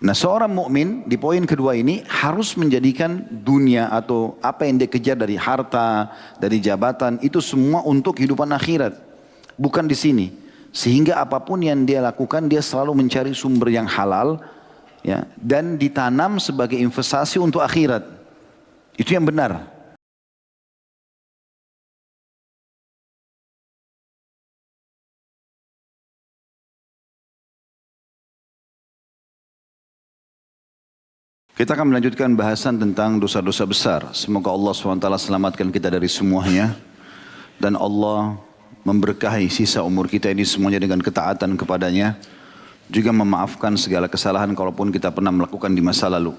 Nah, seorang mukmin di poin kedua ini harus menjadikan dunia atau apa yang dia kejar dari harta, dari jabatan itu semua untuk kehidupan akhirat, bukan di sini. Sehingga apapun yang dia lakukan dia selalu mencari sumber yang halal, ya, dan ditanam sebagai investasi untuk akhirat. Itu yang benar. Kita akan melanjutkan bahasan tentang dosa-dosa besar. Semoga Allah SWT selamatkan kita dari semuanya. Dan Allah memberkahi sisa umur kita ini semuanya dengan ketaatan kepadanya. Juga memaafkan segala kesalahan kalaupun kita pernah melakukan di masa lalu.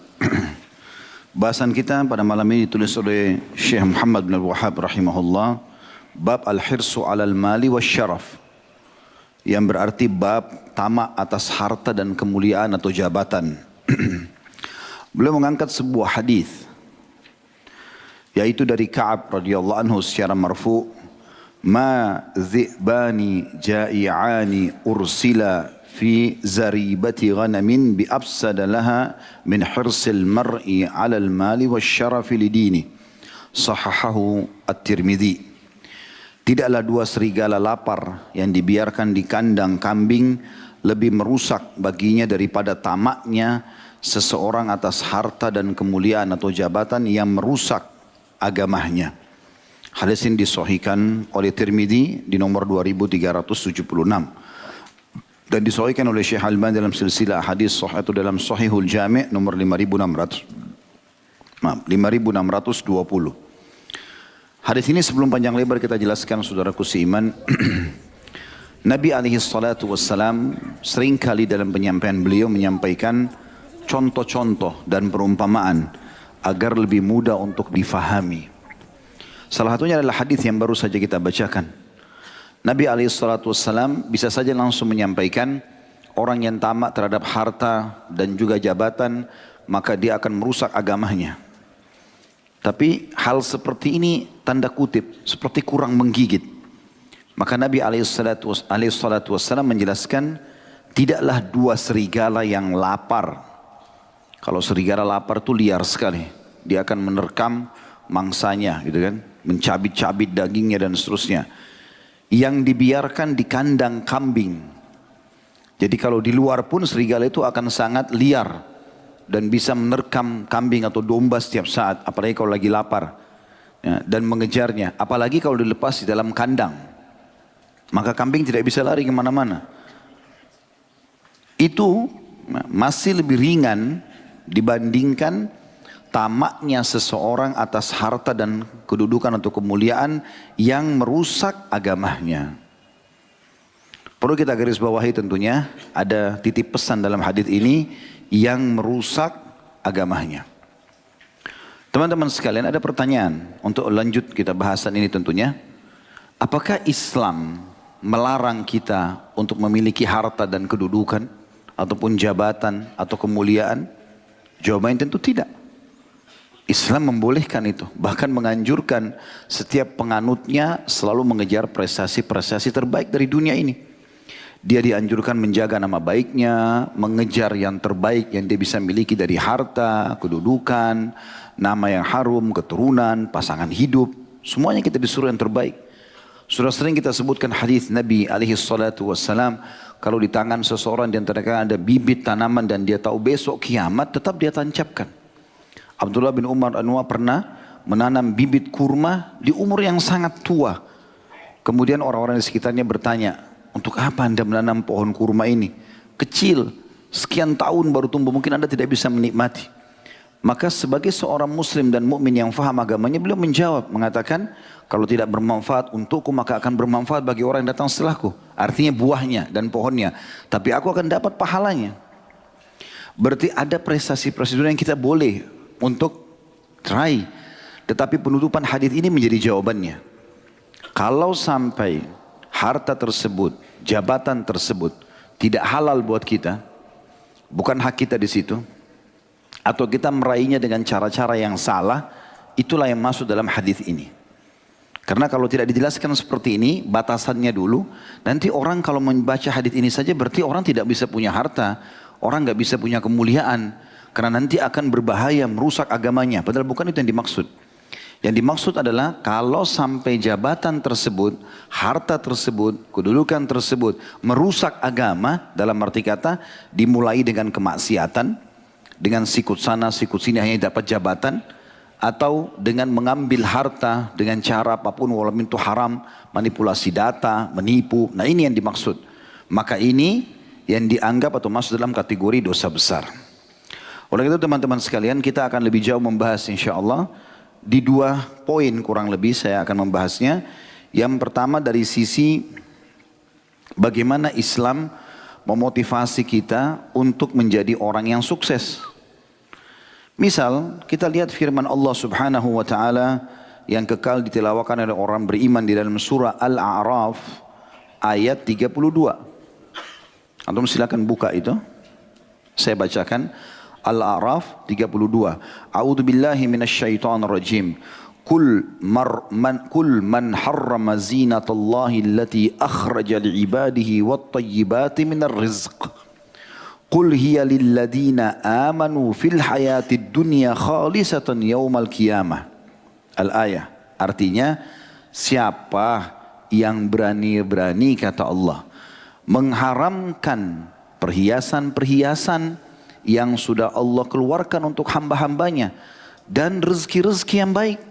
Bahasan kita pada malam ini ditulis oleh Syekh Muhammad bin Al-Wahhab rahimahullah. Bab al-hirsu alal mali wa syaraf. Yang berarti bab tamak atas harta dan kemuliaan atau jabatan. Beliau mengangkat sebuah hadis yaitu dari Ka'ab radhiyallahu anhu secara marfu, ma dhi'bani ja'i'ani ursila fi zaribati ghanamin bi afsada laha min hirsil mar'i 'ala al-mali wasyarafi lidini, sahahahu at-Tirmidzi. Tidaklah dua serigala lapar yang dibiarkan di kandang kambing lebih merusak baginya daripada tamaknya seseorang atas harta dan kemuliaan atau jabatan yang merusak agamanya. Hadis ini disahihkan oleh Tirmidzi di nomor 2376 dan disahihkan oleh Syekh Albani dalam silsilah hadis sahih atau dalam Sahihul Jami' nomor 5620. Hadis ini sebelum panjang lebar kita jelaskan saudaraku seiman. Nabi SAW seringkali dalam penyampaian beliau menyampaikan contoh-contoh dan perumpamaan agar lebih mudah untuk difahami. Salah satunya adalah hadis yang baru saja kita bacakan. Nabi SAW bisa saja langsung menyampaikan orang yang tamak terhadap harta dan juga jabatan maka dia akan merusak agamanya. Tapi hal seperti ini tanda kutip seperti kurang menggigit. Maka Nabi SAW menjelaskan tidaklah dua serigala yang lapar. Kalau serigala lapar itu liar sekali. Dia akan menerkam mangsanya gitu kan. Mencabit-cabit dagingnya dan seterusnya. Yang dibiarkan di kandang kambing. Jadi kalau di luar pun serigala itu akan sangat liar. Dan bisa menerkam kambing atau domba setiap saat. Apalagi kalau lagi lapar. Ya, dan mengejarnya. Apalagi kalau dilepas di dalam kandang. Maka kambing tidak bisa lari kemana-mana. Itu masih lebih ringan dibandingkan tamaknya seseorang atas harta dan kedudukan atau kemuliaan yang merusak agamanya. Perlu kita garis bawahi tentunya ada titip pesan dalam hadis ini yang merusak agamanya. Teman-teman sekalian ada pertanyaan untuk lanjut kita bahasan ini tentunya. Apakah Islam melarang kita untuk memiliki harta dan kedudukan ataupun jabatan atau kemuliaan? Jawabannya tentu tidak. Islam membolehkan itu, bahkan menganjurkan setiap penganutnya selalu mengejar prestasi-prestasi terbaik dari dunia ini. Dia dianjurkan menjaga nama baiknya, mengejar yang terbaik yang dia bisa miliki dari harta, kedudukan, nama yang harum, keturunan, pasangan hidup. Semuanya kita disuruh yang terbaik. Sudah sering kita sebutkan hadis Nabi SAW, kalau di tangan seseorang di antara kalian ada bibit tanaman dan dia tahu besok kiamat, tetap dia tancapkan. Abdullah bin Umar Anwar pernah menanam bibit kurma di umur yang sangat tua. Kemudian orang-orang di sekitarnya bertanya, untuk apa anda menanam pohon kurma ini? Kecil, sekian tahun baru tumbuh, mungkin anda tidak bisa menikmati. Maka sebagai seorang muslim dan mukmin yang faham agamanya, beliau menjawab, mengatakan, kalau tidak bermanfaat untukku maka akan bermanfaat bagi orang yang datang setelahku. Artinya buahnya dan pohonnya. Tapi aku akan dapat pahalanya. Berarti ada prestasi-prestasi yang kita boleh untuk try. Tetapi penutupan hadis ini menjadi jawabannya. Kalau sampai harta tersebut, jabatan tersebut tidak halal buat kita, bukan hak kita di situ, atau kita meraihnya dengan cara-cara yang salah, itulah yang masuk dalam hadis ini. Karena kalau tidak dijelaskan seperti ini, batasannya dulu, nanti orang kalau membaca hadis ini saja berarti orang tidak bisa punya harta, orang nggak bisa punya kemuliaan karena nanti akan berbahaya merusak agamanya. Padahal bukan itu yang dimaksud. Yang dimaksud adalah kalau sampai jabatan tersebut, harta tersebut, kedudukan tersebut merusak agama, dalam arti kata dimulai dengan kemaksiatan, dengan sikut sana sikut sini hanya dapat jabatan, atau dengan mengambil harta dengan cara apapun walaupun itu haram, manipulasi data, menipu. Nah ini yang dimaksud. Maka ini yang dianggap atau masuk dalam kategori dosa besar. Oleh itu teman-teman sekalian, kita akan lebih jauh membahas insya-Allah. Di 2 poin kurang lebih saya akan membahasnya. Yang pertama dari sisi bagaimana Islam memotivasi kita untuk menjadi orang yang sukses. Misal kita lihat firman Allah Subhanahu wa taala yang kekal ditilawakan oleh orang beriman di dalam surah Al-A'raf ayat 32. Antum silakan buka itu. Saya bacakan. Al-A'raf 32. A'udzu billahi minasyaitonir rajim. Kul man harrama zinatallahi allati akhraja li'ibadihi wat-tayyibati minar rizq. Qul hiya lilladina amanu fil hayatid dunya khalisatan yaumal qiyamah. Al-ayah. Artinya siapa yang berani-berani kata Allah mengharamkan perhiasan-perhiasan yang sudah Allah keluarkan untuk hamba-hambanya dan rezeki-rezeki yang baik,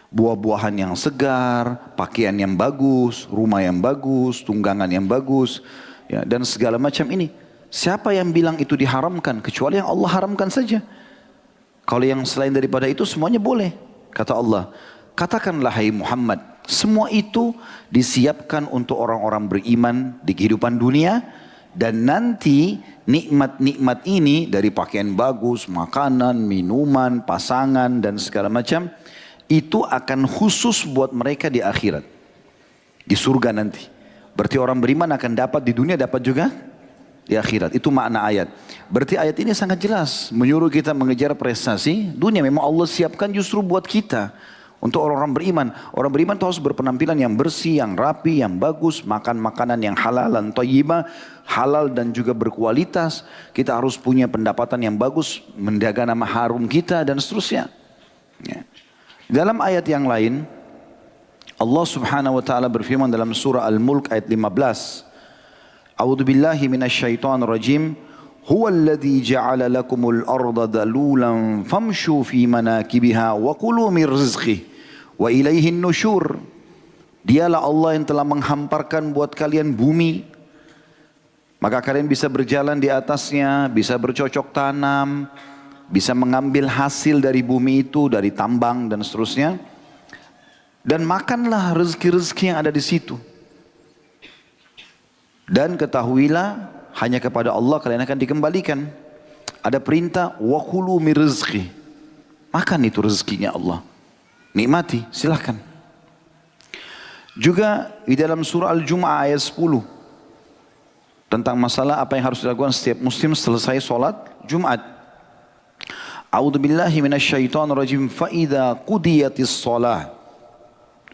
buah-buahan yang segar, pakaian yang bagus, rumah yang bagus, tunggangan yang bagus, ya, dan segala macam ini. Siapa yang bilang itu diharamkan kecuali yang Allah haramkan saja? Kalau yang selain daripada itu semuanya boleh. Kata Allah, katakanlah hai Muhammad, semua itu disiapkan untuk orang-orang beriman di kehidupan dunia, dan nanti nikmat-nikmat ini dari pakaian bagus, makanan, minuman, pasangan dan segala macam itu akan khusus buat mereka di akhirat. Di surga nanti. Berarti orang beriman akan dapat di dunia, dapat juga di akhirat. Itu makna ayat. Berarti ayat ini sangat jelas menyuruh kita mengejar prestasi dunia. Memang Allah siapkan justru buat kita. Untuk orang-orang beriman. Orang beriman itu harus berpenampilan yang bersih, yang rapi, yang bagus. Makan makanan yang halal dan thayyibah. Halal dan juga berkualitas. Kita harus punya pendapatan yang bagus. Menjaga nama harum kita dan seterusnya. Ya. Dalam ayat yang lain. Allah subhanahu wa ta'ala berfirman dalam surah Al-Mulk ayat 15. A'udzu billahi minasyaitonir rajim. Huwa alladhi ja'ala lakumul arda dalulan famshu fi manakibiha wa kulu min rizqihi wa ilaihin nusyur. Dialah Allah yang telah menghamparkan buat kalian bumi, maka kalian bisa berjalan di atasnya, bisa bercocok tanam, bisa mengambil hasil dari bumi itu, dari tambang dan seterusnya. Dan makanlah rezeki-rezeki yang ada di situ. Dan ketahuilah hanya kepada Allah kalian akan dikembalikan. Ada perintah wa kulu min rizqi. Makan itu rezekinya Allah. Nikmati, silahkan. Juga di dalam surah Al-Jum'ah ayat 10. Tentang masalah apa yang harus dilakukan setiap muslim selesai sholat Jumat. A'udzu billahi minasyaitonir rajim. Fa idza qudiyatis shalah.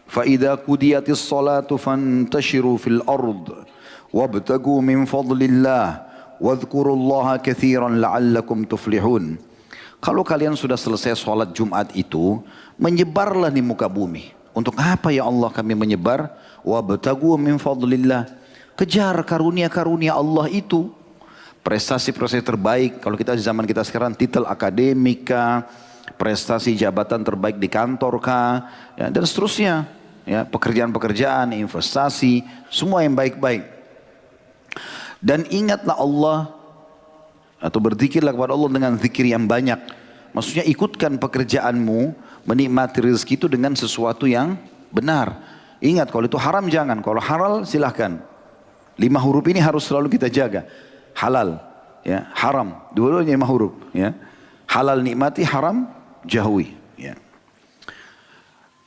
Fa idza qudiyatis salatu fantashiru fil ard. Wabtagu min fadlillah. Wadhkurullaha katsiran la'allakum tuflihun. Kalau kalian sudah selesai sholat Jumat itu, menyebarlah di muka bumi. Untuk apa ya Allah kami menyebar? Wabtagu min fadlillah. Kejar karunia-karunia Allah itu. Prestasi-prestasi terbaik. Kalau kita di zaman kita sekarang, titel akademika, prestasi jabatan terbaik di kantor kah, ya, dan seterusnya. Ya, pekerjaan-pekerjaan, investasi, semua yang baik-baik. Dan ingatlah Allah, atau berzikirlah kepada Allah dengan zikir yang banyak. Maksudnya ikutkan pekerjaanmu, menikmati rezeki itu dengan sesuatu yang benar. Ingat kalau itu haram jangan, kalau halal silahkan. 5 huruf ini harus selalu kita jaga. Halal, ya, haram, dua-duanya 5 huruf. Ya. Halal nikmati, haram jauhi. Ya.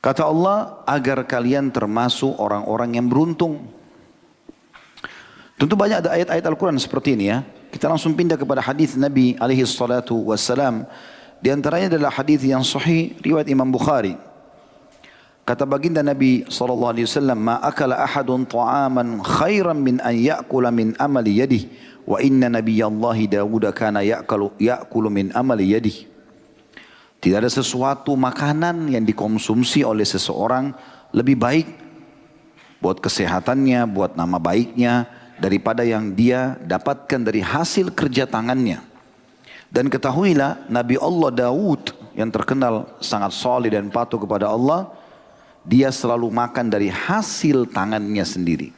Kata Allah, agar kalian termasuk orang-orang yang beruntung. Tentu banyak ada ayat-ayat Al-Quran seperti ini ya. Kita langsung pindah kepada hadis Nabi alaihi salatu wassalam. Di antaranya adalah hadis yang sahih riwayat Imam Bukhari. Kata baginda Nabi SAW, "Ma akala ahadun ta'aman khairan min an ya'kula min amali yadihi, wa inna nabiyallahi Dawud kana ya'kulu min amali yadihi." Tidak ada sesuatu makanan yang dikonsumsi oleh seseorang lebih baik buat kesehatannya, buat nama baiknya, daripada yang dia dapatkan dari hasil kerja tangannya. Dan ketahuilah Nabi Allah Daud yang terkenal sangat saleh dan patuh kepada Allah, dia selalu makan dari hasil tangannya sendiri.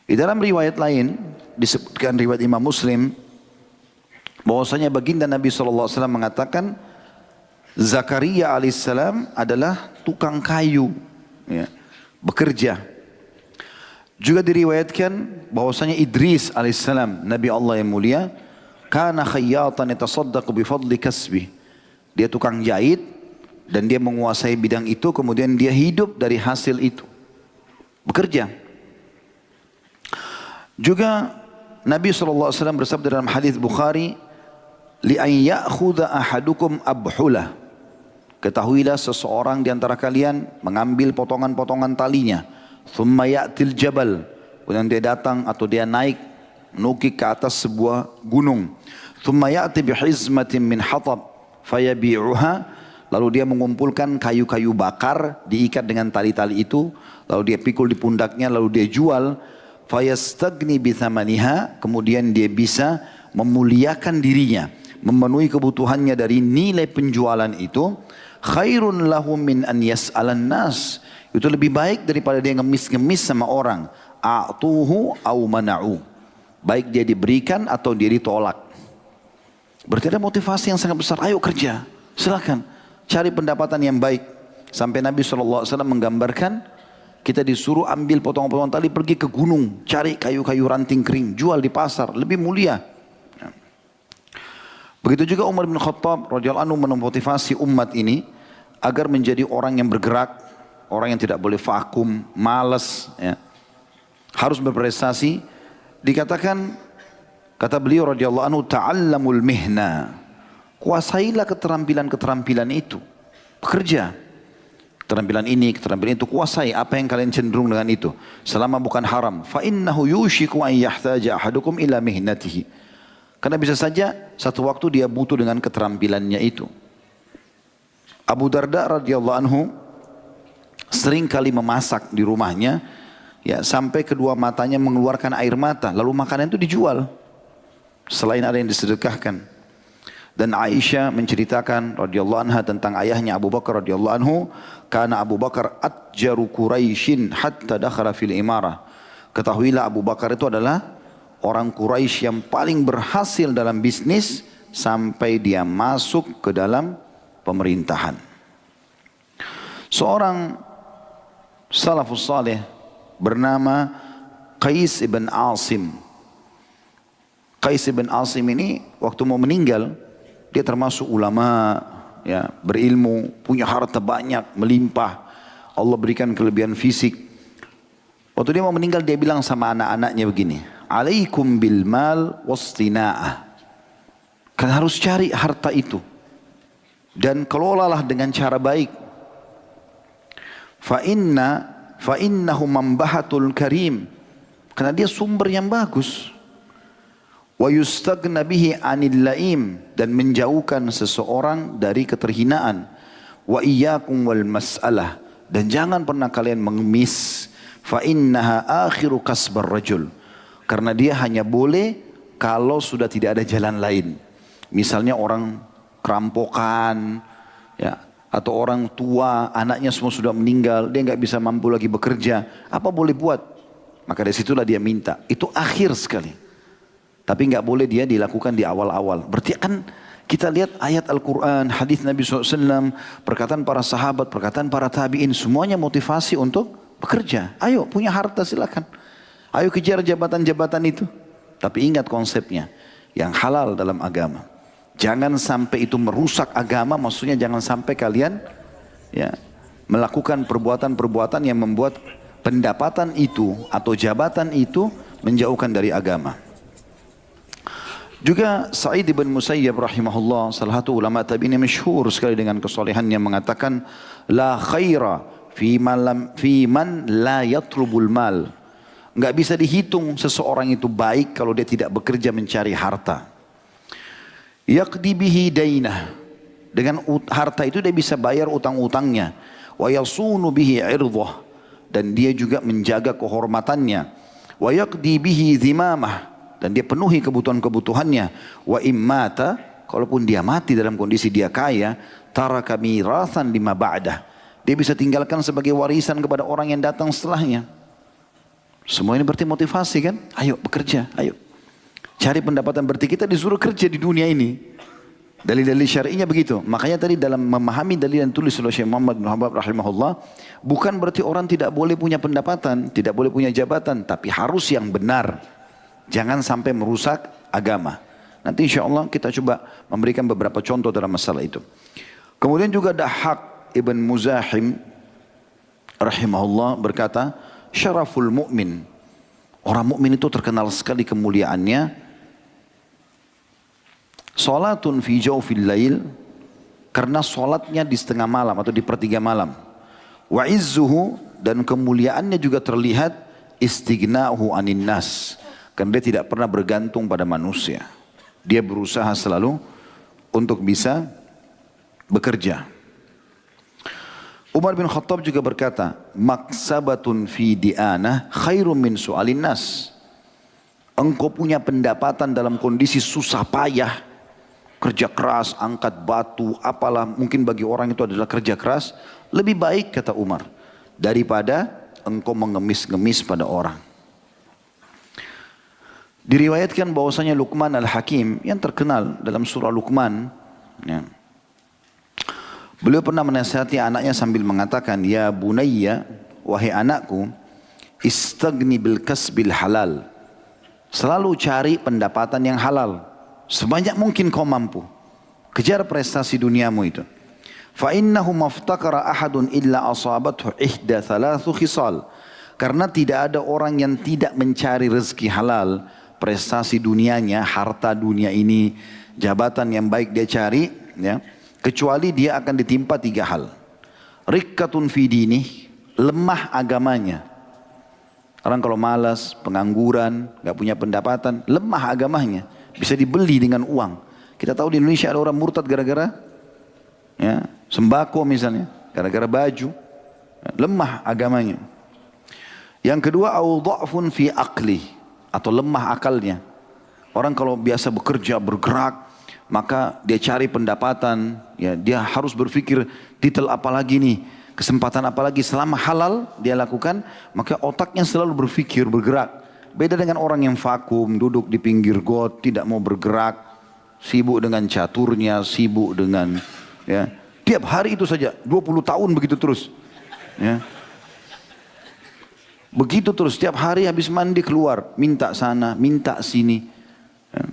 Di dalam riwayat lain disebutkan riwayat Imam Muslim bahwasanya baginda Nabi SAW mengatakan Zakaria alaihissalam adalah tukang kayu, ya, bekerja. Juga diriwayatkan bahwasanya Idris alaihissalam, Nabi Allah yang mulia, kana khayyatan yatasaddaqu bifadli kasbi. Dia tukang jahit dan dia menguasai bidang itu, kemudian dia hidup dari hasil itu, bekerja. Juga Nabi SAW bersabda dalam hadis Bukhari, li an ya'khudha ahadukum abhulah. Ketahuilah seseorang di antara kalian mengambil potongan-potongan talinya, thumma ya'til jabal, kemudian dia datang atau dia naik menukik ke atas sebuah gunung, thumma ya'ti bihizmatin min hatab fayabi'uha, lalu dia mengumpulkan kayu-kayu bakar diikat dengan tali-tali itu, lalu dia pikul di pundaknya, lalu dia jual, fayastagni bithamaniha, kemudian dia bisa memuliakan dirinya, memenuhi kebutuhannya dari nilai penjualan itu. Khairun lahum min an yas'alan nas, itu lebih baik daripada dia ngemis-ngemis sama orang. A'tuhu au mana'u, baik dia diberikan atau dia ditolak. Berarti ada motivasi yang sangat besar. Ayo kerja, silakan cari pendapatan yang baik. Sampai Nabi SAW menggambarkan kita disuruh ambil potongan-potongan tali, pergi ke gunung, cari kayu-kayu ranting kering, jual di pasar, lebih mulia. Begitu juga Umar bin Khattab radhiyallahu anhu memotivasi umat ini agar menjadi orang yang bergerak, orang yang tidak boleh vakum, malas, ya, harus berprestasi. Dikatakan, kata beliau radhiyallahu anhu, ta'allamul mihna, kuasailah keterampilan-keterampilan itu, bekerja. Keterampilan ini, keterampilan itu, kuasai apa yang kalian cenderung dengan itu, selama bukan haram. Fa innahu yushiku an yahtaja ahadukum ila mihnatihi, karena bisa saja satu waktu dia butuh dengan keterampilannya itu. Abu Darda radhiyallahu anhu sering kali memasak di rumahnya, ya, sampai kedua matanya mengeluarkan air mata, lalu makanan itu dijual selain ada yang disedekahkan. Dan Aisyah menceritakan radhiyallahu anha tentang ayahnya Abu Bakar radhiyallahu anhu, karena Abu Bakar atjaru Quraisyin hatta dakhala fil imarah. Ketahuilah Abu Bakar itu adalah orang Quraisy yang paling berhasil dalam bisnis sampai dia masuk ke dalam pemerintahan. Seorang salafus saleh bernama Qais ibn Asim. Qais ibn Asim ini waktu mau meninggal, dia termasuk ulama, ya, berilmu, punya harta banyak, melimpah. Allah berikan kelebihan fisik. Waktu dia mau meninggal, dia bilang sama anak-anaknya begini, alaikum bil mal wastina'ah. Kalian harus cari harta itu dan kelolalah dengan cara baik. Fa innahu mambahatul karim, karena dia sumber yang bagus. Wa yustagna bihi anil laim, dan menjauhkan seseorang dari keterhinaan. Wa iyyakum wal mas'alah, dan jangan pernah kalian mengemis. Fa innaha akhiru kasbar rajul, karena dia hanya boleh kalau sudah tidak ada jalan lain. Misalnya orang kerampokan, ya, atau orang tua, anaknya semua sudah meninggal, dia nggak bisa mampu lagi bekerja, apa boleh buat? Maka dari situlah dia minta. Itu akhir sekali. Tapi nggak boleh dia dilakukan di awal-awal. Berarti kan kita lihat ayat Al-Quran, hadis Nabi SAW, perkataan para sahabat, perkataan para tabi'in, semuanya motivasi untuk bekerja. Ayo punya harta silakan. Ayo kejar jabatan-jabatan itu. Tapi ingat konsepnya, yang halal dalam agama. Jangan sampai itu merusak agama, maksudnya jangan sampai kalian, ya, melakukan perbuatan-perbuatan yang membuat pendapatan itu atau jabatan itu menjauhkan dari agama. Juga Sa'id bin Musayyab rahimahullah, salah satu ulama tabi'in yang masyhur sekali dengan kesolehannya, mengatakan la khaira fi man la yatlubul mal. Enggak bisa dihitung seseorang itu baik kalau dia tidak bekerja mencari harta. Yaqdi bihi dainah, dengan harta itu dia bisa bayar utang-utangnya. Wa yasunu bihi irdhah, dan dia juga menjaga kehormatannya. Wa yaqdi bihi dhimamah, dan dia penuhi kebutuhan-kebutuhannya. Wa immata, kalaupun dia mati dalam kondisi dia kaya, taraka mirathan lima ba'dah, dia bisa tinggalkan sebagai warisan kepada orang yang datang setelahnya. Semua ini berarti motivasi kan? Ayo bekerja, ayo cari pendapatan. Berarti kita disuruh kerja di dunia ini. Dalil-dalil syar'inya begitu. Makanya tadi dalam memahami dalil yang tulis oleh Syekh Muhammad bin Habib rahimahullah, bukan berarti orang tidak boleh punya pendapatan, tidak boleh punya jabatan, tapi harus yang benar. Jangan sampai merusak agama. Nanti insya Allah kita coba memberikan beberapa contoh dalam masalah itu. Kemudian juga Dahhak ibn Muzahim rahimahullah berkata, syaraful mu'min, orang mukmin itu terkenal sekali kemuliaannya, salatun fi jawfil lail, karena salatnya di setengah malam atau di pertiga malam. Wa izzuhu, dan kemuliaannya juga terlihat istighna'uhu anin nas, karena dia tidak pernah bergantung pada manusia. Dia berusaha selalu untuk bisa bekerja. Umar bin Khattab juga berkata, maksabatun fi di'anah khairum min su'alin nas. Engkau punya pendapatan dalam kondisi susah payah, kerja keras, angkat batu, apalah mungkin bagi orang itu adalah kerja keras, lebih baik kata Umar daripada engkau mengemis-ngemis pada orang. Diriwayatkan bahwasanya Luqman al-Hakim yang terkenal dalam surah Luqman, ya, beliau pernah menasihati anaknya sambil mengatakan, ya bunayya, wahai anakku, istagni bil kasbil halal, selalu cari pendapatan yang halal sebanyak mungkin kau mampu. Kejar prestasi duniamu itu. Fa innahu maftakara ahadun illa asabathu ihda thalathu khisal, karena tidak ada orang yang tidak mencari rezeki halal, prestasi dunianya, harta dunia ini, jabatan yang baik dia cari, ya, kecuali dia akan ditimpa tiga hal. Rikkatun fi dinih, lemah agamanya. Orang kalau malas, pengangguran, gak punya pendapatan, lemah agamanya, bisa dibeli dengan uang. Kita tahu di Indonesia ada orang murtad gara-gara, ya, sembako misalnya, gara-gara baju, lemah agamanya. Yang kedua, au dha'fun fi aqli, atau lemah akalnya. Orang kalau biasa bekerja, bergerak, maka dia cari pendapatan, ya, dia harus berpikir detail apa lagi nih, kesempatan apa lagi. Selama halal dia lakukan, maka otaknya selalu berpikir, bergerak. Beda dengan orang yang vakum, duduk di pinggir got, tidak mau bergerak, sibuk dengan caturnya, sibuk dengan, ya, tiap hari itu saja, 20 tahun begitu terus, ya. Begitu terus, setiap hari habis mandi keluar, minta sana, minta sini. Ya.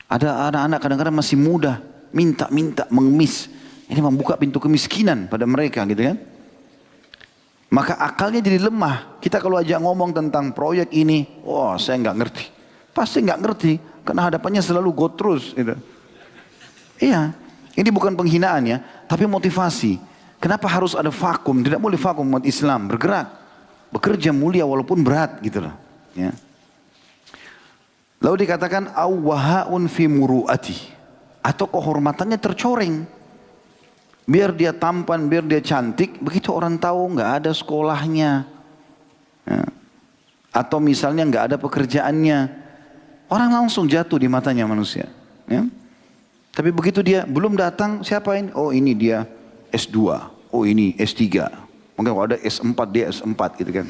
Ada anak-anak kadang-kadang masih muda, minta-minta, mengemis. Ini membuka pintu kemiskinan pada mereka gitu kan. Maka akalnya jadi lemah. Kita kalau ajak ngomong tentang proyek ini, wah, saya nggak ngerti. Pasti nggak ngerti, karena hadapannya selalu go terus. Gitu. Iya, ini bukan penghinaan ya, tapi motivasi. Kenapa harus ada vakum? Tidak boleh vakum umat Islam, bergerak. Bekerja mulia walaupun berat gitu loh. Ya. Lalu dikatakan awwahaun fi muru'ati, atau kehormatannya tercoreng. Biar dia tampan, biar dia cantik, begitu orang tahu nggak ada sekolahnya, ya, atau misalnya nggak ada pekerjaannya, orang langsung jatuh di matanya manusia. Ya. Tapi begitu dia belum datang, siapa ini? Oh ini dia S2, oh ini S3. Mungkin kalau ada S4 dia S4 gitu kan.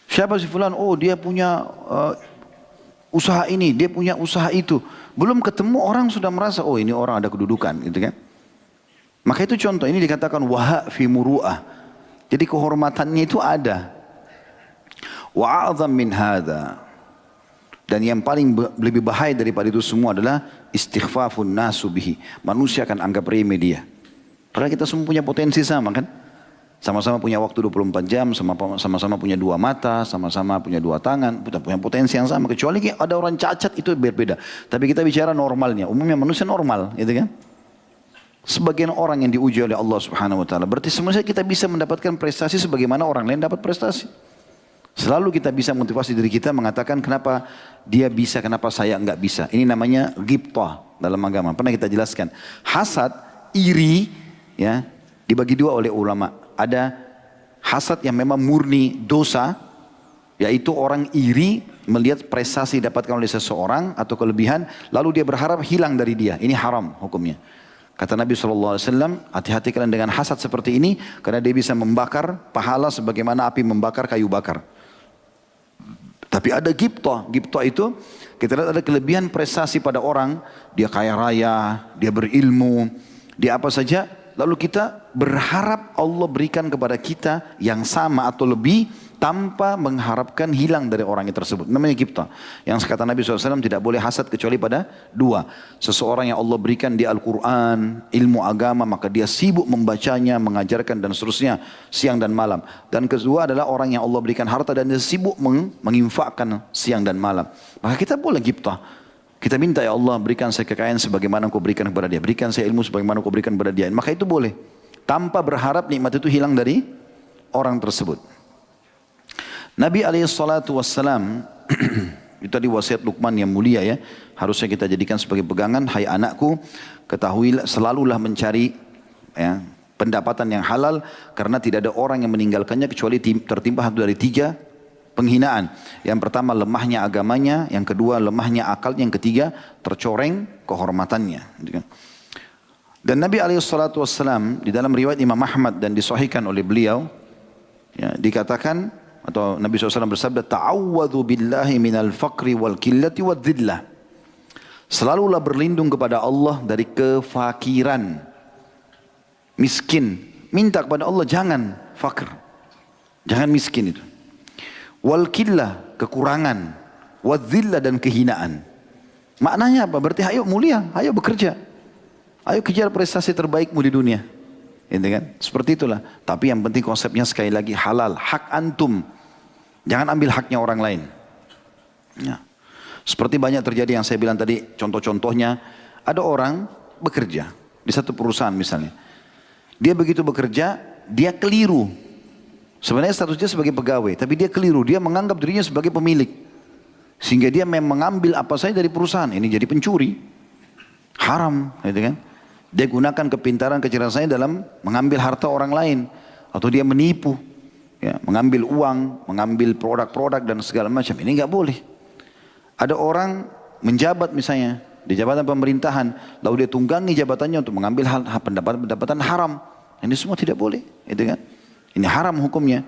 Siapa si fulan? Oh dia punya usaha ini, dia punya usaha itu. Belum ketemu orang sudah merasa, oh ini orang ada kedudukan gitu kan. Maka itu contoh, ini dikatakan waha fi muru'ah. Jadi kehormatannya itu ada. Wa a'zam min hadha. Dan yang paling lebih bahaya daripada itu semua adalah istighfafun nasu bihi. Manusia akan anggap remeh dia. Padahal kita semua punya potensi sama kan. Sama-sama punya waktu 24 jam, sama-sama punya dua mata, sama-sama punya dua tangan, punya potensi yang sama. Kecuali ada orang cacat itu berbeda. Tapi kita bicara normalnya, umumnya manusia normal, gitu kan. Sebagian orang yang diuji oleh Allah Subhanahu Wa Taala. Berarti sebenarnya kita bisa mendapatkan prestasi sebagaimana orang lain dapat prestasi. Selalu kita bisa motivasi diri kita mengatakan kenapa dia bisa, kenapa saya enggak bisa. Ini namanya ghibtah dalam agama. Pernah kita jelaskan. Hasad, iri, ya, dibagi dua oleh ulama. Ada hasad yang memang murni dosa, yaitu orang iri melihat prestasi didapatkan oleh seseorang atau kelebihan, lalu dia berharap hilang dari dia. Ini haram hukumnya. Kata Nabi SAW, hati-hati kalian dengan hasad seperti ini, karena dia bisa membakar pahala sebagaimana api membakar kayu bakar. Tapi ada ghibtah. Ghibtah itu kita lihat ada kelebihan prestasi pada orang, dia kaya raya, dia berilmu, dia apa saja. Lalu kita berharap Allah berikan kepada kita yang sama atau lebih tanpa mengharapkan hilang dari orang yang tersebut. Namanya ghibtah. Yang kata Nabi SAW tidak boleh hasad kecuali pada dua. Seseorang yang Allah berikan di Al-Quran, ilmu agama, maka dia sibuk membacanya, mengajarkan dan seterusnya siang dan malam. Dan kedua adalah orang yang Allah berikan harta dan dia sibuk menginfakkan siang dan malam. Maka kita boleh ghibtah. Kita minta, ya Allah berikan saya kekayaan sebagaimana Engkau berikan kepada dia. Berikan saya ilmu sebagaimana Engkau berikan kepada dia. Maka itu boleh. Tanpa berharap nikmat itu hilang dari orang tersebut. Nabi SAW, itu tadi wasiat Luqman yang mulia ya. Harusnya kita jadikan sebagai pegangan. Hai anakku, ketahuilah selalulah mencari ya, pendapatan yang halal. Karena tidak ada orang yang meninggalkannya kecuali tertimpa satu dari tiga penghinaan. Yang pertama lemahnya agamanya, yang kedua lemahnya akalnya, yang ketiga tercoreng kehormatannya. Dan Nabi SAW di dalam riwayat Imam Ahmad dan disahihkan oleh beliau, ya, dikatakan atau Nabi SAW bersabda, ta'awwadhu billahi minal faqri wal qillati wal dhillah. Selalulah berlindung kepada Allah dari kefakiran, miskin. Minta kepada Allah jangan fakir, jangan miskin itu. Wal qillah, kekurangan. Wadzillah, dan kehinaan. Maknanya apa? Berarti ayo mulia, ayo bekerja. Ayo kejar prestasi terbaikmu di dunia. Gitu kan? Seperti itulah. Tapi yang penting konsepnya sekali lagi halal. Hak antum. Jangan ambil haknya orang lain. Ya. Seperti banyak terjadi yang saya bilang tadi, contoh-contohnya. Ada orang bekerja di satu perusahaan misalnya. Dia begitu bekerja, dia keliru. Sebenarnya statusnya sebagai pegawai, tapi dia keliru. Dia menganggap dirinya sebagai pemilik. Sehingga dia mengambil apa saja dari perusahaan. Ini jadi pencuri. Haram, gitu kan. Dia gunakan kepintaran kecerdasannya dalam mengambil harta orang lain. Atau dia menipu. Ya, mengambil uang, mengambil produk-produk dan segala macam. Ini nggak boleh. Ada orang menjabat misalnya di jabatan pemerintahan. Lalu dia tunggangi jabatannya untuk mengambil pendapatan haram. Ini semua tidak boleh, gitu kan. Ini haram hukumnya.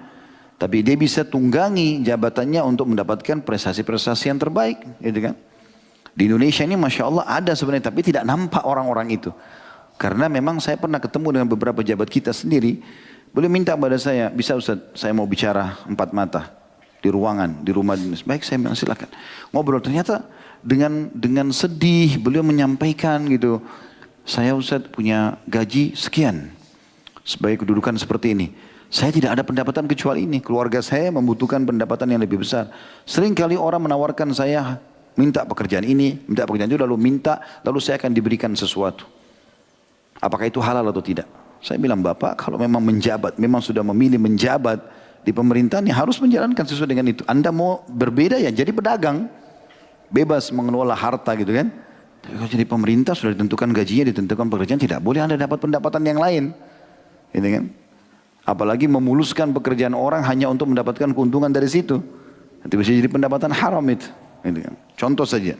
Tapi dia bisa tunggangi jabatannya untuk mendapatkan prestasi-prestasi yang terbaik. Gitu kan? Di Indonesia ini Masya Allah ada sebenarnya. Tapi tidak nampak orang-orang itu. Karena memang saya pernah ketemu dengan beberapa pejabat kita sendiri. Beliau minta kepada saya, bisa Ustaz, saya mau bicara 4 mata. Di ruangan, di rumah dinas. Baik, saya bilang silakan. Ngobrol, ternyata dengan sedih beliau menyampaikan gitu. Saya Ustaz punya gaji sekian. Sebagai kedudukan seperti ini. Saya tidak ada pendapatan kecuali ini. Keluarga saya membutuhkan pendapatan yang lebih besar. Sering kali orang menawarkan saya minta pekerjaan ini, minta pekerjaan itu, lalu saya akan diberikan sesuatu. Apakah itu halal atau tidak? Saya bilang, Bapak kalau memang menjabat, memang sudah memilih menjabat di pemerintahan, ya harus menjalankan sesuai dengan itu. Anda mau berbeda ya jadi pedagang. Bebas mengelola harta gitu kan. Tapi kalau jadi pemerintah sudah ditentukan gajinya, ditentukan pekerjaan, tidak boleh Anda dapat pendapatan yang lain. Gitu kan. Apalagi memuluskan pekerjaan orang hanya untuk mendapatkan keuntungan dari situ. Nanti bisa jadi pendapatan haram itu. Gitu kan. Contoh saja.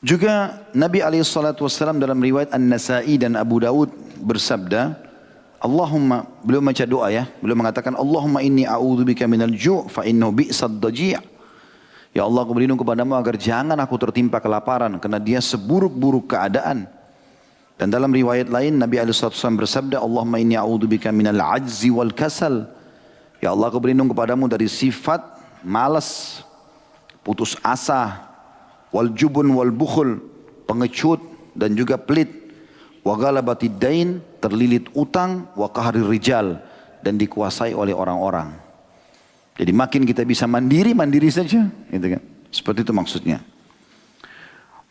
Juga Nabi SAW dalam riwayat An-Nasai dan Abu Dawud bersabda, Allahumma, beliau baca doa ya, beliau mengatakan, Allahumma inni a'udzubika minal ju' fa innahu bi'sad daji'. Ya Allah, aku berlindung kepadamu agar jangan aku tertimpa kelaparan, karena dia seburuk-buruk keadaan. Dan dalam riwayat lain Nabi SAW bersabda, Allahumma inni a'udzubika minal ajzi wal kasal. Ya Allah, aku berlindung kepadamu dari sifat malas, putus asa, wal jubun wal bukhul, pengecut dan juga pelit, wa galabatid dain, terlilit utang, wa qahri rijal, dan dikuasai oleh orang-orang. Jadi makin kita bisa mandiri saja, gitu kan. Seperti itu maksudnya.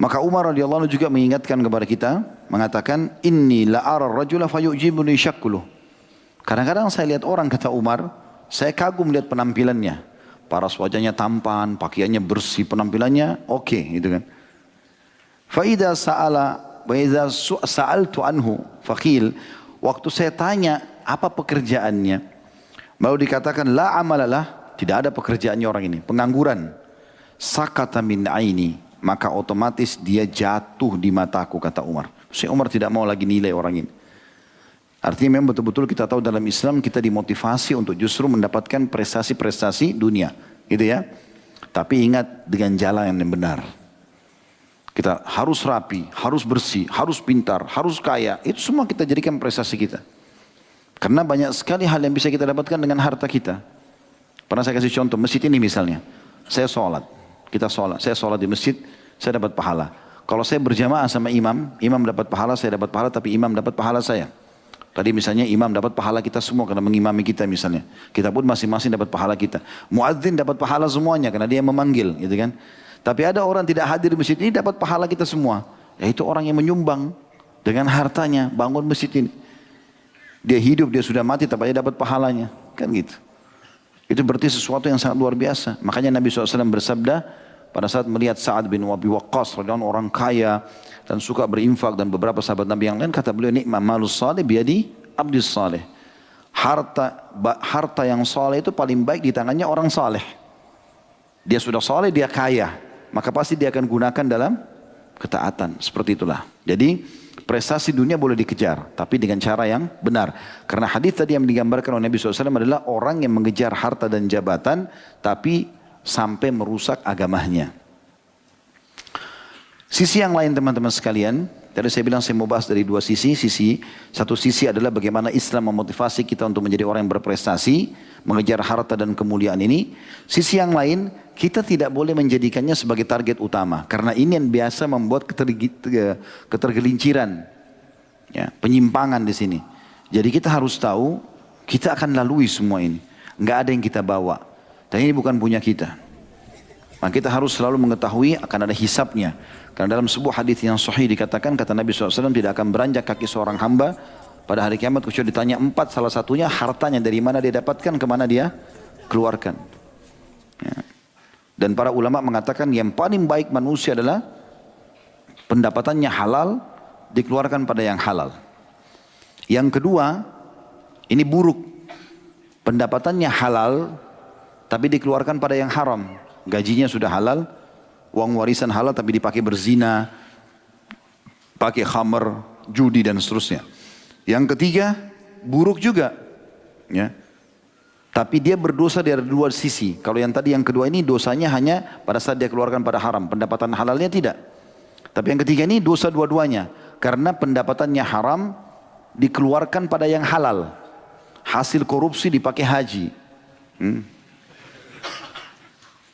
Maka Umar radhiyallahu anhu juga mengingatkan kepada kita, mengatakan, inni la ara rajula fayu'jibuni syakluh. Kadang-kadang saya lihat orang, kata Umar, saya kagum lihat penampilannya. Paras wajahnya tampan, pakaiannya bersih, penampilannya oke, gitu kan. Fa idza sa'ala wa idza sa'altu anhu faqil, waktu saya tanya apa pekerjaannya, baru dikatakan la amalalah, tidak ada pekerjaannya orang ini, pengangguran. Sakata min aini, maka otomatis dia jatuh di mataku, kata Umar. Syekh Umar tidak mau lagi nilai orang ini. Artinya memang betul-betul kita tahu dalam Islam kita dimotivasi untuk justru mendapatkan prestasi-prestasi dunia, gitu ya. Tapi ingat dengan jalan yang benar. Kita harus rapi, harus bersih, harus pintar, harus kaya. Itu semua kita jadikan prestasi kita. Karena banyak sekali hal yang bisa kita dapatkan dengan harta kita. Pernah saya kasih contoh, masjid ini misalnya. Saya sholat, saya sholat di masjid, saya dapat pahala. Kalau saya berjamaah sama imam, imam dapat pahala, saya dapat pahala, tapi imam dapat pahala saya. Tadi misalnya imam dapat pahala kita semua karena mengimami kita misalnya. Kita pun masing-masing dapat pahala kita. Muadzin dapat pahala semuanya karena dia memanggil, gitu kan. Tapi ada orang tidak hadir di masjid ini dapat pahala kita semua. Yaitu orang yang menyumbang dengan hartanya bangun masjid ini. Dia hidup, dia sudah mati tapi dia dapat pahalanya. Kan gitu. Itu berarti sesuatu yang sangat luar biasa. Makanya Nabi SAW bersabda pada saat melihat Sa'ad bin Abi Waqqas, orang kaya dan suka berinfak, dan beberapa sahabat Nabi yang lain, kata beliau, nikma malus salih biadi abdis salih. Harta yang saleh itu paling baik di tangannya orang saleh. Dia sudah saleh, dia kaya, maka pasti dia akan gunakan dalam ketaatan. Seperti itulah. Jadi prestasi dunia boleh dikejar, tapi dengan cara yang benar. Karena hadis tadi yang digambarkan oleh Nabi SAW adalah orang yang mengejar harta dan jabatan, tapi sampai merusak agamanya. Sisi yang lain teman-teman sekalian, tadi saya bilang saya mau bahas dari dua sisi. Satu sisi adalah bagaimana Islam memotivasi kita untuk menjadi orang yang berprestasi, mengejar harta dan kemuliaan ini. Sisi yang lain, kita tidak boleh menjadikannya sebagai target utama. Karena ini yang biasa membuat ketergelinciran, ya, penyimpangan di sini. Jadi kita harus tahu, kita akan lalui semua ini. Nggak ada yang kita bawa. Dan ini bukan punya kita. Maka kita harus selalu mengetahui akan ada hisabnya. Karena dalam sebuah hadis yang sahih dikatakan, kata Nabi SAW, tidak akan beranjak kaki seorang hamba pada hari kiamat kecuali ditanya 4, salah satunya hartanya dari mana dia dapatkan, kemana dia keluarkan. Ya. Dan para ulama mengatakan yang paling baik manusia adalah pendapatannya halal, dikeluarkan pada yang halal. Yang kedua, ini buruk, pendapatannya halal tapi dikeluarkan pada yang haram. Gajinya sudah halal, uang warisan halal tapi dipakai berzina, pakai khamr, judi dan seterusnya. Yang ketiga, buruk juga, ya. Tapi dia berdosa dari dua sisi. Kalau yang tadi yang kedua ini dosanya hanya pada saat dia keluarkan pada haram, pendapatan halalnya tidak. Tapi yang ketiga ini dosa dua-duanya, karena pendapatannya haram dikeluarkan pada yang halal. Hasil korupsi dipakai haji.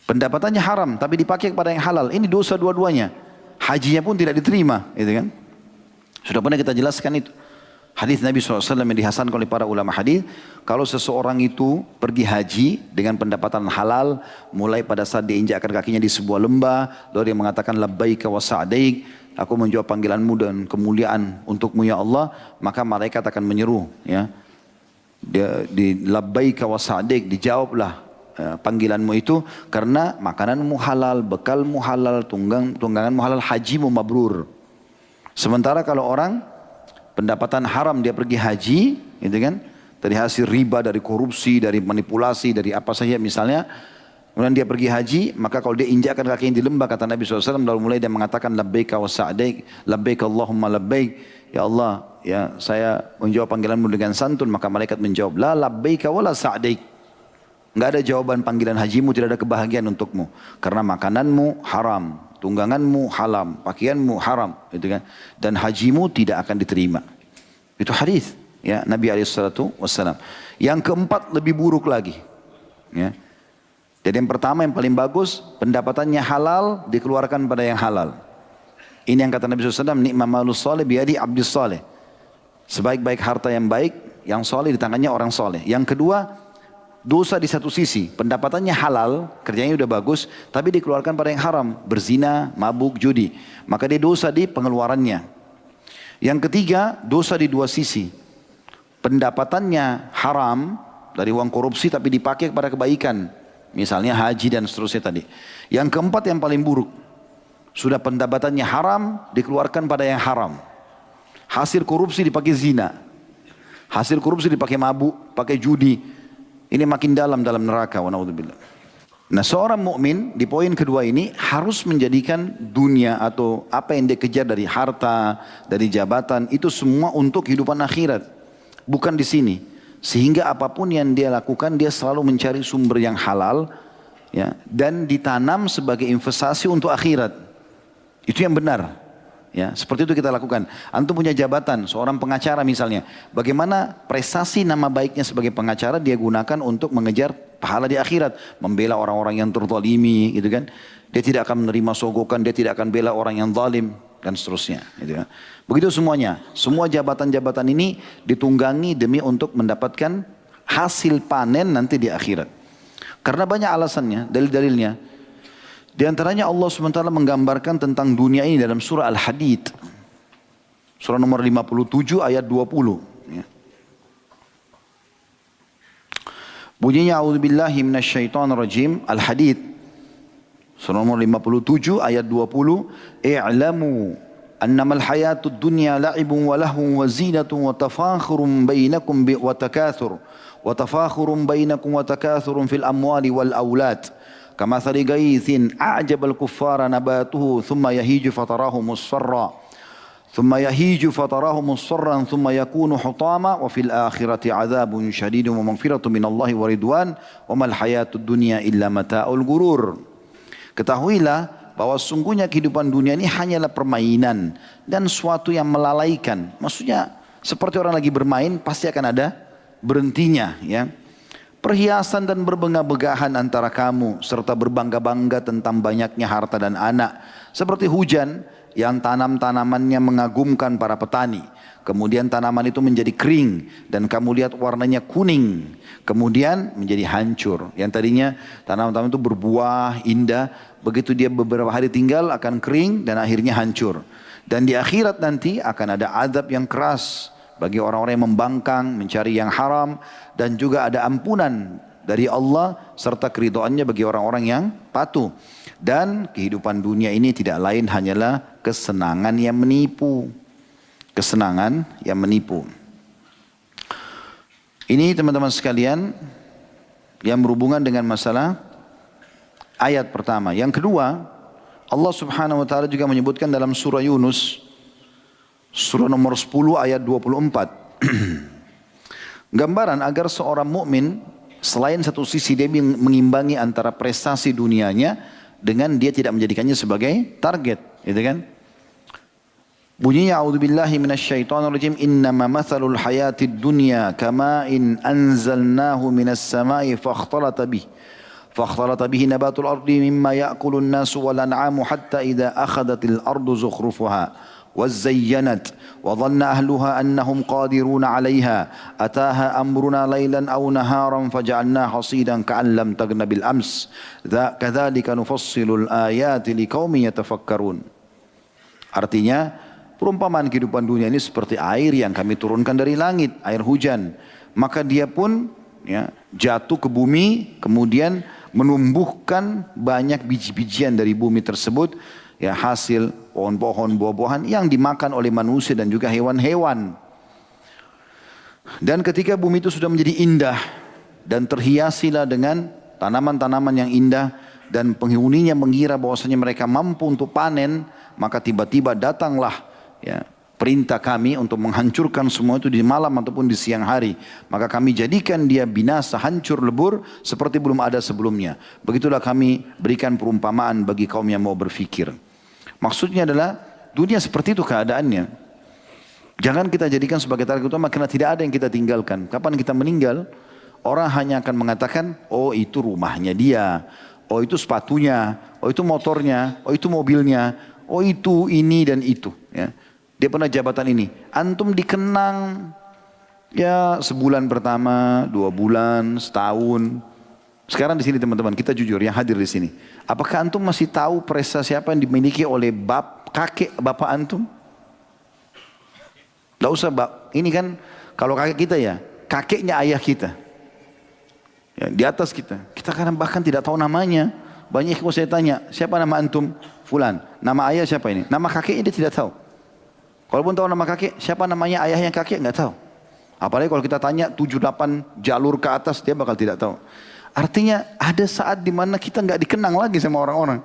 Pendapatannya haram tapi dipakai kepada yang halal. Ini dosa dua-duanya. Hajinya pun tidak diterima, gitu kan? Sudah pernah kita jelaskan itu. Hadis Nabi SAW yang dihasankan oleh para ulama hadis, kalau seseorang itu pergi haji dengan pendapatan halal, mulai pada saat dia injakkan kakinya di sebuah lembah, lalu dia mengatakan labbaika wa sa'daik, aku menjawab panggilanmu dan kemuliaan untukmu ya Allah, maka malaikat akan menyeru, ya. Dia di labbaika wa sa'daik, dijawablah panggilanmu itu karena makananmu halal, bekalmu halal, tungganganmu halal, hajimu mabrur. Sementara kalau orang pendapatan haram dia pergi haji, gitu kan, dari hasil riba, dari korupsi, dari manipulasi, dari apa saja misalnya, kemudian dia pergi haji, maka kalau dia injakkan kakinya di lembah, kata Nabi SAW, lalu mulai dia mengatakan labbaika wa sa'daik, labbaik Allahumma labbaik, ya Allah, ya saya menjawab panggilanmu dengan santun, maka malaikat menjawab la labbaika wa la sa'daik. Enggak ada jawaban panggilan hajimu, tidak ada kebahagiaan untukmu. Karena makananmu haram, tungganganmu haram, pakaianmu haram, gitu kan? Dan hajimu tidak akan diterima. Itu hadis, ya, Nabi SAW. Yang keempat lebih buruk lagi, ya. Jadi yang pertama yang paling bagus, pendapatannya halal dikeluarkan pada yang halal. Ini yang kata Nabi SAW, nikma malus salih biadi abdis salih. Sebaik-baik harta yang baik, yang soleh di tangannya orang soleh. Yang kedua, dosa di satu sisi, pendapatannya halal, kerjanya udah bagus, tapi dikeluarkan pada yang haram, berzina, mabuk, judi. Maka dia dosa di pengeluarannya. Yang ketiga, dosa di dua sisi. Pendapatannya haram, dari uang korupsi tapi dipakai kepada kebaikan. Misalnya haji dan seterusnya tadi. Yang keempat yang paling buruk, sudah pendapatannya haram, dikeluarkan pada yang haram. Hasil korupsi dipakai zina. Hasil korupsi dipakai mabuk, pakai judi. Ini makin dalam neraka, wa naudzubillah. Nah, seorang mukmin di poin kedua ini harus menjadikan dunia atau apa yang dia kejar dari harta, dari jabatan, itu semua untuk kehidupan akhirat. Bukan di sini. Sehingga apapun yang dia lakukan, dia selalu mencari sumber yang halal, ya, dan ditanam sebagai investasi untuk akhirat. Itu yang benar. Ya, seperti itu kita lakukan. Antum punya jabatan, seorang pengacara misalnya. Bagaimana prestasi nama baiknya sebagai pengacara dia gunakan untuk mengejar pahala di akhirat. Membela orang-orang yang terzalimi, gitu kan. Dia tidak akan menerima sogokan, dia tidak akan bela orang yang zalim, dan seterusnya. Gitu kan. Begitu semuanya. Semua jabatan-jabatan ini ditunggangi demi untuk mendapatkan hasil panen nanti di akhirat. Karena banyak alasannya, dalil-dalilnya. Di antaranya Allah SWT menggambarkan tentang dunia ini dalam surah Al-Hadid. Surah nomor 57 ayat 20. Ya. Bunyinya a'udzubillahi minasyaitonirrajim. Al-Hadid. Surah nomor 57 ayat 20. I'lamu annamal hayatud dunya la'ibun wa lahun wa zinatun wa tafakhurun bainakum wa takathur. Wa tafakhurun bainakum wa takathurun fil amwali wal awlad. كمثل غيث أعجب الكفار نباته ثم يهيج فتراه مصفرا ثم يكون حطاما وفي الآخرة عذاب شديد ومغفرة من الله ورضوان وما الحياة الدنيا إلا متاع الغرور. Ketahuilah bahwa sungguhnya kehidupan dunia ini hanyalah permainan dan suatu yang melalaikan. Maksudnya seperti orang lagi bermain pasti akan ada berhentinya, ya. Perhiasan dan berbangga-banggahan antara kamu serta berbangga-bangga tentang banyaknya harta dan anak. Seperti hujan yang tanam-tanamannya mengagumkan para petani. Kemudian tanaman itu menjadi kering dan kamu lihat warnanya kuning. Kemudian menjadi hancur. Yang tadinya tanaman-tanaman itu berbuah indah. Begitu dia beberapa hari tinggal akan kering dan akhirnya hancur. Dan di akhirat nanti akan ada azab yang keras bagi orang-orang yang membangkang, mencari yang haram, dan juga ada ampunan dari Allah serta keridhaannya bagi orang-orang yang patuh. Dan kehidupan dunia ini tidak lain hanyalah kesenangan yang menipu. Kesenangan yang menipu. Ini teman-teman sekalian yang berhubungan dengan masalah ayat pertama. Yang kedua, Allah Subhanahu wa taala juga menyebutkan dalam surah Yunus surah nomor 10 ayat 24. Gambaran agar seorang mukmin selain satu sisi dia mengimbangi antara prestasi dunianya dengan dia tidak menjadikannya sebagai target, gitu kan? Bunyinya a'udzubillahi minasyaitonirrajim innama mathalul hayatid dunya kama'in anzalnahu minas sama'i fakhtalata bihi nabatul ardi mimma ya'kulun nasu wal an'amu hatta idza akhadhatil ardu zukhrufaha وزينت وظن أهلها أنهم قادرون عليها أتاها أمرنا ليلا أو نهارا فجعلناها حصيدا كأن لم تغن بالأمس كذلك نفصل الآيات لقوم يتفكرون. Artinya perumpamaan kehidupan dunia ini seperti air yang kami turunkan dari langit, air hujan. Maka dia pun ya, jatuh ke bumi kemudian menumbuhkan banyak biji-bijian dari bumi tersebut. Ya, hasil pohon-pohon, buah-buahan yang dimakan oleh manusia dan juga hewan-hewan. Dan ketika bumi itu sudah menjadi indah dan terhiasilah dengan tanaman-tanaman yang indah dan penghuninya mengira bahwasanya mereka mampu untuk panen, maka tiba-tiba datanglah ya, perintah kami untuk menghancurkan semua itu di malam ataupun di siang hari. Maka kami jadikan dia binasa, hancur lebur seperti belum ada sebelumnya. Begitulah kami berikan perumpamaan bagi kaum yang mau berfikir. Maksudnya adalah dunia seperti itu keadaannya. Jangan kita jadikan sebagai target utama karena tidak ada yang kita tinggalkan. Kapan kita meninggal, orang hanya akan mengatakan, oh itu rumahnya dia, oh itu sepatunya, oh itu motornya, oh itu mobilnya, oh itu ini dan itu. Ya. Dia pernah jabatan ini. Antum dikenang ya sebulan pertama, 2 bulan, setahun. Sekarang di sini teman-teman, kita jujur yang hadir di sini. Apakah antum masih tahu prestasi apa yang dimiliki oleh kakek bapak antum? Tidak usah, ini kan kalau kakek kita ya, kakeknya ayah kita. Ya, di atas kita. Kita kadang bahkan tidak tahu namanya. Banyak yang saya tanya, siapa nama antum? Fulan. Nama ayah siapa ini? Nama kakeknya dia tidak tahu. Kalaupun tahu nama kakek, siapa namanya ayahnya kakek nggak tahu. Apalagi kalau kita tanya 7-8 jalur ke atas, dia bakal tidak tahu. Artinya ada saat di mana kita nggak dikenang lagi sama orang-orang.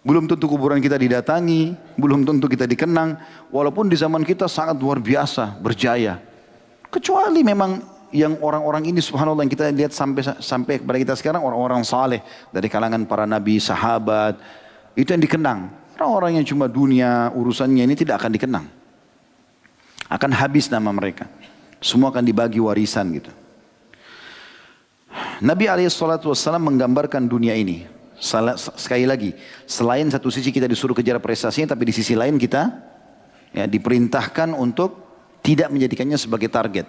Belum tentu kuburan kita didatangi, belum tentu kita dikenang. Walaupun di zaman kita sangat luar biasa, berjaya. Kecuali memang yang orang-orang ini subhanallah yang kita lihat sampai kepada kita sekarang, orang-orang saleh dari kalangan para nabi, sahabat, itu yang dikenang. Orang-orang yang cuma dunia urusannya ini tidak akan dikenang. Akan habis nama mereka. Semua akan dibagi warisan gitu. Nabi SAW menggambarkan dunia ini. Sekali lagi, selain satu sisi kita disuruh kejar prestasinya, tapi di sisi lain kita ya, diperintahkan untuk tidak menjadikannya sebagai target.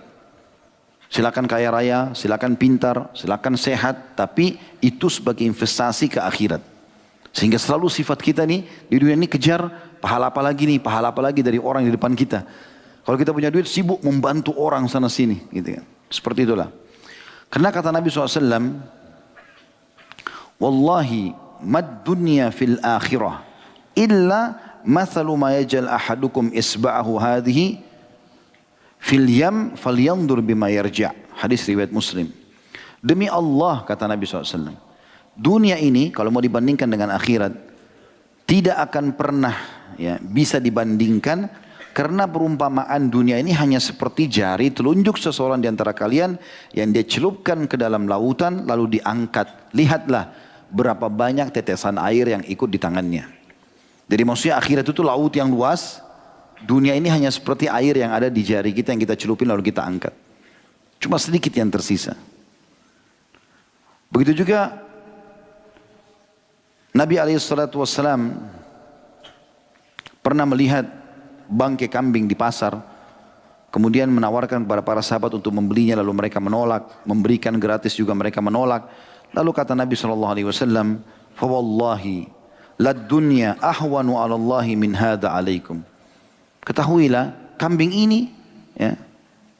Silakan kaya raya, silakan pintar, silakan sehat, tapi itu sebagai investasi ke akhirat. Sehingga selalu sifat kita nih di dunia ini kejar pahala apa lagi nih, pahala apa lagi dari orang di depan kita. Kalau kita punya duit sibuk membantu orang sana sini, gitu kan. Seperti itulah. Karena kata Nabi SAW, Wallahi mad dunya fil akhirah illa mathalu ma yajal ahadukum isba'ahu hadhihi fil yam falyandur bima yarja'. Hadis riwayat Muslim. Demi Allah kata Nabi SAW. Dunia ini kalau mau dibandingkan dengan akhirat tidak akan pernah ya, bisa dibandingkan karena perumpamaan dunia ini hanya seperti jari telunjuk seseorang di antara kalian yang dia celupkan ke dalam lautan lalu diangkat. Lihatlah berapa banyak tetesan air yang ikut di tangannya. Jadi maksudnya akhirat itu laut yang luas, dunia ini hanya seperti air yang ada di jari kita yang kita celupin lalu kita angkat. Cuma sedikit yang tersisa. Begitu juga Nabi SAW pernah melihat bangkai kambing di pasar, kemudian menawarkan kepada para sahabat untuk membelinya, lalu mereka menolak, memberikan gratis juga mereka menolak. Lalu kata Nabi SAW, "Fawallahi lad dunya ahwanu 'ala Allahi min hadza 'alaikum." Ketahuilah kambing ini ya,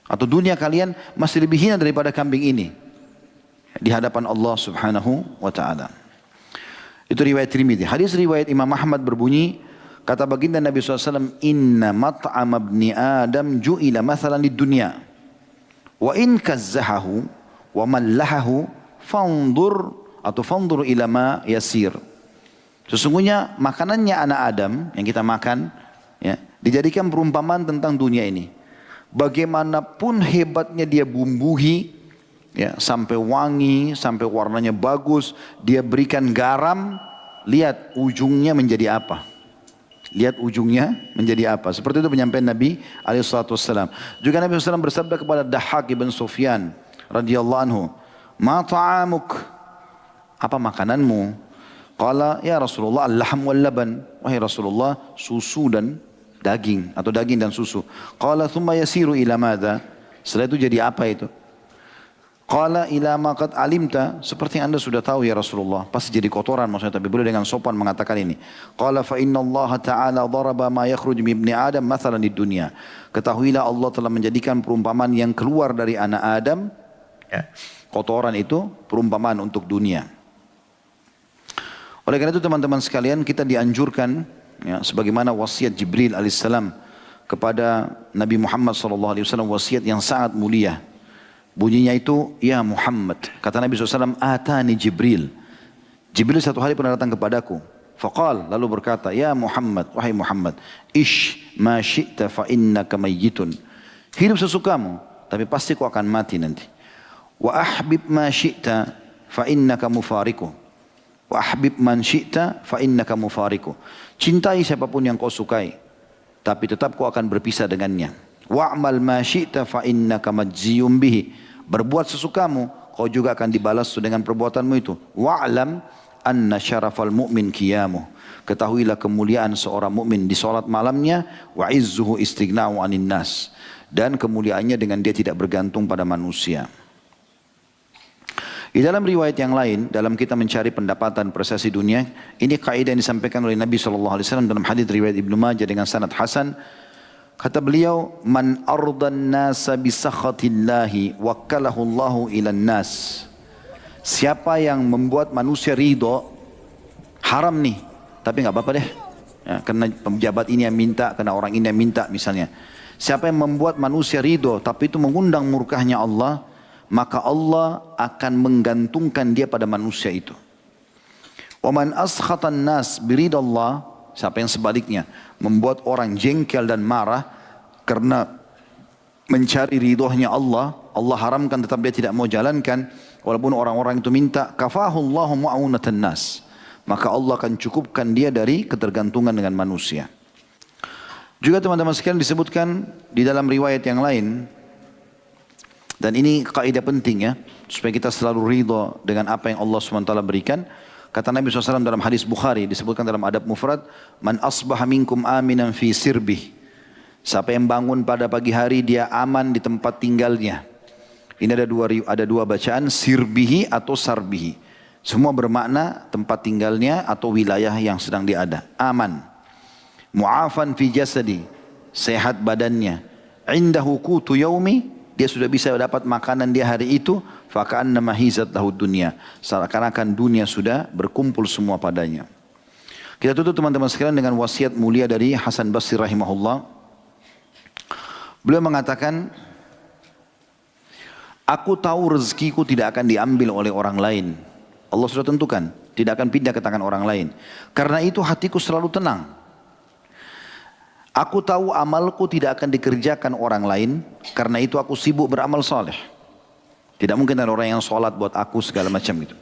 atau dunia kalian masih lebih hina daripada kambing ini di hadapan Allah Subhanahu wa taala. Itu riwayat Tirmidzi. Hadis riwayat Imam Ahmad berbunyi, kata baginda Nabi SAW, Inna mat'am ibni Adam ju'ila mathalan di dunia. Wa in kazzahahu wa mallahahu fandur atau fandur ila ma yasir. Sesungguhnya makanannya anak Adam yang kita makan ya, dijadikan perumpamaan tentang dunia ini. Bagaimanapun hebatnya dia bumbuhi, ya, sampai wangi, sampai warnanya bagus, dia berikan garam, lihat ujungnya menjadi apa. Lihat ujungnya menjadi apa. Seperti itu penyampaian Nabi SAW. Juga Nabi SAW bersabda kepada Dahhak ibn Sufyan radhiyallahu anhu, "Ma ta'amuk?" Apa makananmu? Qala ya Rasulullah al-lahm wal laban. Wahai Rasulullah, susu dan daging atau daging dan susu. Qala thumma yasiru ila madza? Setelah itu jadi apa itu? Qala ila ma qad alimta, seperti yang Anda sudah tahu ya Rasulullah. Pasti jadi kotoran maksudnya, tapi boleh dengan sopan mengatakan ini. Qala fa inna Allah ta'ala daraba ma yakhruj min ibni Adam mathalan di dunia. Ketahuilah Allah telah menjadikan perumpamaan yang keluar dari anak Adam, ya, kotoran itu perumpamaan untuk dunia. Oleh karena itu teman-teman sekalian, kita dianjurkan ya, sebagaimana wasiat Jibril alaihissalam kepada Nabi Muhammad SAW, wasiat yang sangat mulia. Bunyinya itu, ya Muhammad, kata Nabi SAW, atani Jibril. Jibril satu hari pernah datang kepadaku. Faqal, lalu berkata, ya Muhammad, wahai Muhammad, ish ma syi'ta fa innaka mayyitun. Hidup sesukamu, tapi pasti kau akan mati nanti. Wa ahbib ma syi'ta fa innaka mufariku. Wa ahbib man syi'ta fa innaka mufariku. Cintai siapapun yang kau sukai, tapi tetap kau akan berpisah dengannya. Wa'mal ma syi'ta fa innaka majziyum bihi. Berbuat sesukamu, kau juga akan dibalas dengan perbuatanmu itu. Wa'lam anna syarafal mu'min qiyamuh. ketahuilah kemuliaan seorang mukmin di salat malamnya, wa izzuhu istighna'u 'anil nas, dan kemuliaannya dengan dia tidak bergantung pada manusia. Di dalam riwayat yang lain, dalam kita mencari pendapatan prestasi dunia, ini kaidah yang disampaikan oleh Nabi SAW dalam hadis riwayat Ibnu Majah dengan sanad hasan. Kata beliau, man ardan nasa bisakhatillahi wakkalahu Allahu ilan nas. Siapa yang membuat manusia ridho, haram nih, tapi nggak apa-apa deh. Ya, karena pejabat ini yang minta, karena orang ini yang minta misalnya. Siapa yang membuat manusia ridho, tapi itu mengundang murkahnya Allah, maka Allah akan menggantungkan dia pada manusia itu. Wa man askhatan nas biridallah, siapa yang sebaliknya membuat orang jengkel dan marah karena mencari ridhonya Allah, Allah haramkan tetap dia tidak mau jalankan walaupun orang-orang itu minta, kafahullahu mu'aunatan nas, maka Allah akan cukupkan dia dari ketergantungan dengan manusia. Juga teman-teman sekalian disebutkan di dalam riwayat yang lain, dan ini kaidah penting ya, supaya kita selalu ridho dengan apa yang Allah SWT berikan. Kata Nabi SAW dalam hadis Bukhari, disebutkan dalam adab mufrad, man asbaha minkum aminan fi sirbih. Siapa yang bangun pada pagi hari dia aman di tempat tinggalnya. Ini ada dua bacaan, sirbihi atau sarbihi. Semua bermakna tempat tinggalnya atau wilayah yang sedang dia ada. Aman. Mu'afan fi jasadi, sehat badannya. Indahu qutu yaumi, dia sudah bisa dapat makanan dia hari itu, faka'annama hizat lahu dunya, seakan-akan dunia sudah berkumpul semua padanya. Kita tutup teman-teman sekalian dengan wasiat mulia dari Hasan Basri rahimahullah. Beliau mengatakan, aku tahu rezekiku tidak akan diambil oleh orang lain. Allah sudah tentukan, tidak akan pindah ke tangan orang lain. Karena itu hatiku selalu tenang. Aku tahu amalku tidak akan dikerjakan orang lain, karena itu aku sibuk beramal saleh. Tidak mungkin ada orang yang sholat buat aku segala macam itu.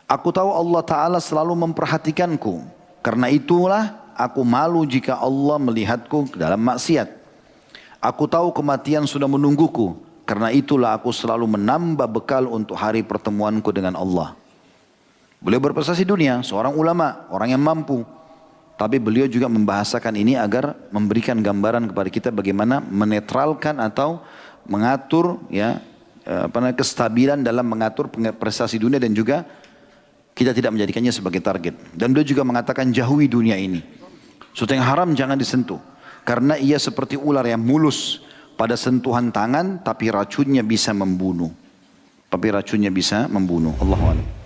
Aku tahu Allah Ta'ala selalu memperhatikanku, karena itulah aku malu jika Allah melihatku dalam maksiat. Aku tahu kematian sudah menungguku, karena itulah aku selalu menambah bekal untuk hari pertemuanku dengan Allah. Beliau berprestasi dunia, seorang ulama, orang yang mampu. Tapi beliau juga membahasakan ini agar memberikan gambaran kepada kita bagaimana menetralkan atau mengatur ya kestabilan dalam mengatur prestasi dunia, dan juga kita tidak menjadikannya sebagai target. Dan beliau juga mengatakan jauhi dunia ini. Sesuatu yang haram jangan disentuh, karena ia seperti ular yang mulus pada sentuhan tangan, tapi racunnya bisa membunuh. Allahu a'lam.